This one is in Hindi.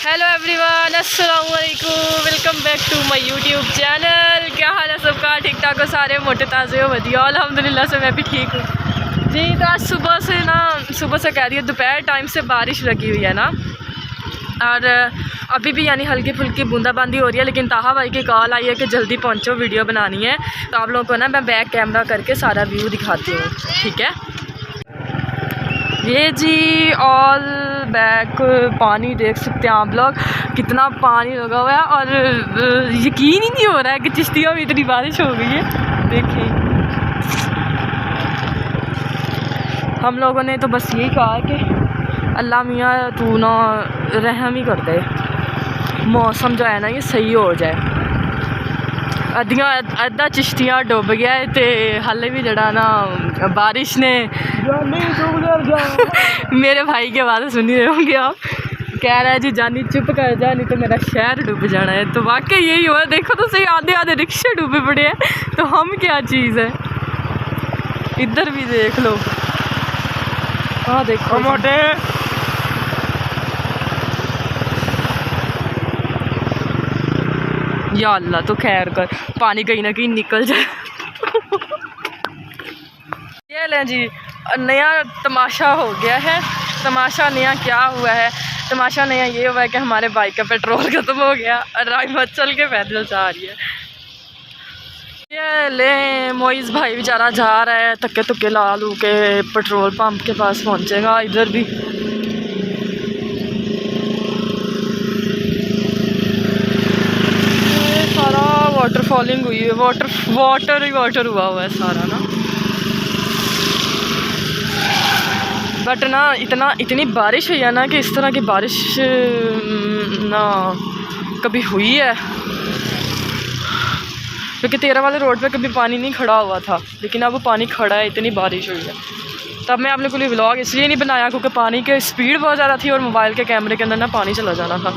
हेलो एवरीवन, अस्सलाम वालेकुम। Welcome back to my YouTube channel. क्या हाल है सबका? ठीक ठाक हो सारे? मोटे ताज़े हो? वधिया अल्हम्दुलिल्लाह से मैं भी ठीक हूँ जी। तो आज सुबह से कह रही है दोपहर टाइम से बारिश लगी हुई है ना, और अभी भी यानी हल्की फुल्की बूंदाबांदी हो रही है। लेकिन ताहा भाई की कॉल आई है कि जल्दी पहुँचो, वीडियो बनानी है। तो आप लोगों को ना मैं बैक कैमरा करके सारा व्यू दिखाती हूँ, ठीक है? ये जी ऑल बैक पानी देख सकते हैं आप लोग, कितना पानी लगा हुआ है। और यकीन ही नहीं हो रहा है कि चिश्तियों में इतनी बारिश हो गई है। देखिए, हम लोगों ने तो बस यही कहा कि अल्लाह मियाँ तू ना रहम ही कर दे, मौसम जो है ना ये सही हो जाए। अद्धा चिश्तियाँ डुब गया है तो हाले भी जड़ा ना बारिश ने मेरे भाई के बात सुनी रहे होंगे आप, कह रहा है जी जानी चुप कर जा नहीं तो मेरा शहर डूब जाना है। तो वाकई यही हुआ, देखो तो सही, आधे आधे रिक्शे डूबे पड़े हैं। तो हम क्या चीज़ है, इधर भी देख लो। हाँ देखो मोटे, या अल्लाह तो खैर कर, पानी कहीं ना कहीं निकल जाए। ये लें जी, नया तमाशा हो गया है। तमाशा नया क्या हुआ है? तमाशा नया ये हुआ है कि हमारे बाइक का पेट्रोल ख़त्म हो गया और राइमत चल के पैदल जा रही है। ये ले मोइज़ भाई बेचारा जा रहा है, तक्के तुक्के ला लू के पेट्रोल पंप के पास पहुँचेगा। इधर भी सारा वाटर फॉलिंग हुई है, वाटर ही वाटर हुआ है सारा ना। बट ना इतनी बारिश हुई है ना कि इस तरह की बारिश ना कभी हुई है, क्योंकि 13 वाले रोड पे कभी पानी नहीं खड़ा हुआ था, लेकिन अब वो पानी खड़ा है, इतनी बारिश हुई है। तब मैं आपने कोई व्लॉग इसलिए नहीं बनाया क्योंकि पानी की स्पीड बहुत ज़्यादा थी और मोबाइल के कैमरे के अंदर ना पानी चला जाना था।